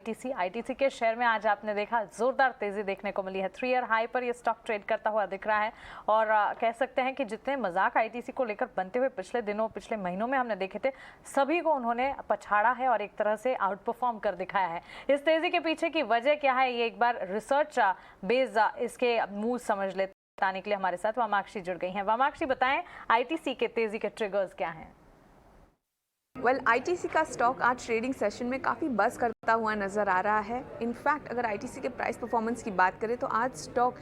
ITC के share में आज आपने देखा जोरदार तेजी देखने को मिली है। 3 ईयर हाई पर ये स्टॉक ट्रेड करता हुआ दिख रहा है और कह सकते हैं कि जितने मजाक आईटीसी को लेकर बनते हुए पिछले दिनों पिछले महीनों में हमने देखे थे, सभी को उन्होंने पछाड़ा है और एक तरह से आउट परफॉर्म कर दिखाया है। इस तेजी के पीछे की वजह क्या है, ये एक बार रिसर्च बेस्ड इसके मूल समझ लेते बताने के लिए हमारे साथ वामाक्षी जुड़ गई हैं। वामाक्षी, बताएं आईटीसी के तेजी के ट्रिगर्स क्या हैं? आईटीसी का स्टॉक आज ट्रेडिंग सेशन में काफ़ी बज़ करता हुआ नज़र आ रहा है। इनफैक्ट अगर आईटीसी के प्राइस परफॉर्मेंस की बात करें तो आज स्टॉक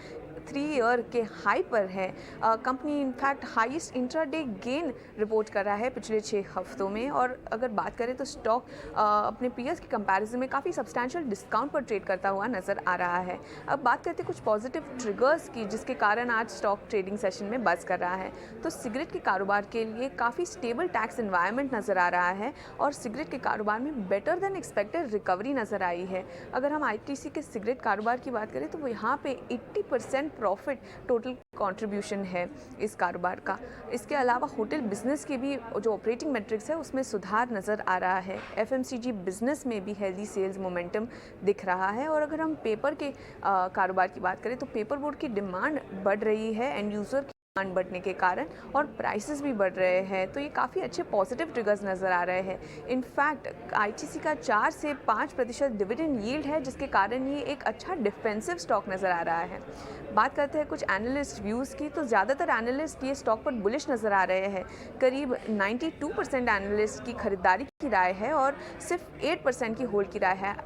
3 ईयर के हाई पर है। Company in fact highest intraday gain report कर रहा है पिछले 6 हफ्तों में। और अगर बात करें तो स्टॉक अपने पीयर्स के कंपैरिजन में काफ़ी सब्सटैंशियल डिस्काउंट पर ट्रेड करता हुआ नज़र आ रहा है। अब बात करते हैं कुछ पॉजिटिव ट्रिगर्स की जिसके कारण आज स्टॉक ट्रेडिंग सेशन में बज़ कर रहा है। तो सिगरेट के कारोबार के लिए काफ़ी स्टेबल टैक्स इन्वायरमेंट नज़र आ रहा है और सिगरेट के कारोबार में बेटर देन एक्सपेक्टेड रिकवरी नज़र आई है। अगर हम आईटीसी के सिगरेट कारोबार की बात करें तो वो यहाँ पे 80% प्रॉफिट टोटल कंट्रीब्यूशन है इस कारोबार का। इसके अलावा होटल बिजनेस के भी जो ऑपरेटिंग मैट्रिक्स है उसमें सुधार नज़र आ रहा है। एफएमसीजी बिजनेस में भी हेल्दी सेल्स मोमेंटम दिख रहा है। और अगर हम पेपर के कारोबार की बात करें तो पेपर बोर्ड की डिमांड बढ़ रही है एंड यूज़र डिमांड बढ़ने के कारण और प्राइसेस भी बढ़ रहे हैं। तो ये काफ़ी अच्छे पॉजिटिव ट्रिगर्स नज़र आ रहे हैं। इनफैक्ट आईटीसी का 4 से 5% डिविडेंड यील्ड है जिसके कारण ये एक अच्छा डिफेंसिव स्टॉक नज़र आ रहा है। बात करते हैं कुछ एनालिस्ट व्यूज़ की, तो ज़्यादातर एनालिस्ट ये स्टॉक पर बुलिश नज़र आ रहे हैं। करीब 92% एनालिस्ट की खरीदारी की राय है और सिर्फ 8% की होल्ड की राय है।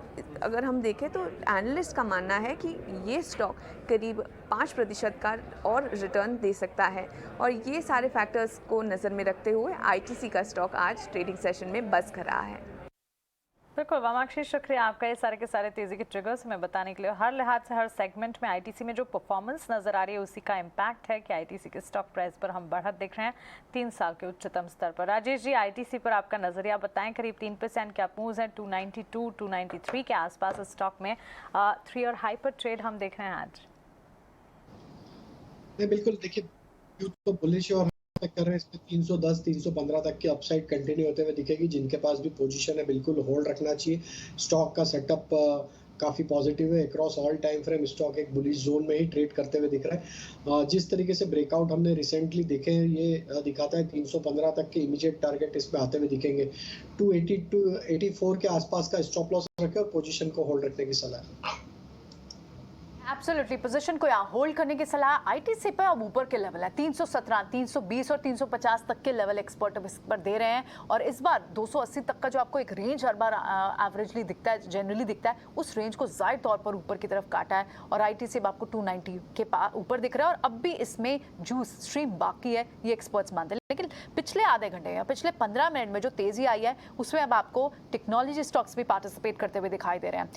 अगर हम देखें तो एनालिस्ट का मानना है कि ये स्टॉक करीब 5% का और रिटर्न दे सकता है। और ये सारे फैक्टर्स को नज़र में रखते हुए आईटीसी का स्टॉक आज ट्रेडिंग सेशन में बज़ कर रहा है। बिल्कुल वामाक्षी, शुक्रिया आपका ये सारे के सारे तेजी के ट्रिगर्स में बताने के लिए। हर लिहाज से हर सेगमेंट में आईटीसी में जो परफॉर्मेंस नजर आ रही है उसी का इम्पैक्ट है कि आईटीसी के स्टॉक प्राइस पर हम बढ़त देख रहे हैं 3 साल के उच्चतम स्तर पर। राजेश जी, आईटीसी पर आपका नजरिया बताएं। करीब 3% के अप मूव्स हैं, 292 293 के आसपास स्टॉक में 3 ईयर हाई पर ट्रेड हम देख रहे हैं आज। बिल्कुल, देखिए तो बुलिश और कर रहे हैं, इसमें 310 315 तक की अपसाइड कंटिन्यू होते हुए दिखेगी। जिनके पास भी पोजीशन है बिल्कुल होल्ड रखना चाहिए। स्टॉक का सेटअप काफ़ी पॉजिटिव है। Across all time frame stock एक बुलिश जोन में ही ट्रेड करते हुए दिख रहा है। जिस तरीके से ब्रेकआउट हमने रिसेंटली देखे हैं ये दिखाता है 315 तक के इमीडिएट टारगेट इसमें आते हुए दिखेंगे। 280 टू 84 के आसपास का स्टॉप लॉस रखें और पोजीशन को होल्ड रखने की सलाह है। एब्सोल्युटली, पोजीशन को यहाँ होल्ड करने की सलाह। आईटीसी पर अब ऊपर के लेवल है 317, 320 और 350 तक के लेवल एक्सपर्ट अब इस पर दे रहे हैं। और इस बार 280 तक का जो आपको एक रेंज हर बार एवरेजली दिखता है, जनरली दिखता है, उस रेंज को जाहिर तौर पर ऊपर की तरफ काटा है और आईटीसी अब आपको 290 के ऊपर दिख रहा है। और अब भी इसमें जूस स्ट्रीम बाकी है, ये एक्सपर्ट्स मानते हैं। लेकिन पिछले आधे घंटे या पिछले 15 मिनट में जो तेजी आई है उसमें अब आपको टेक्नोलॉजी स्टॉक्स भी पार्टिसिपेट करते हुए दिखाई दे रहे हैं।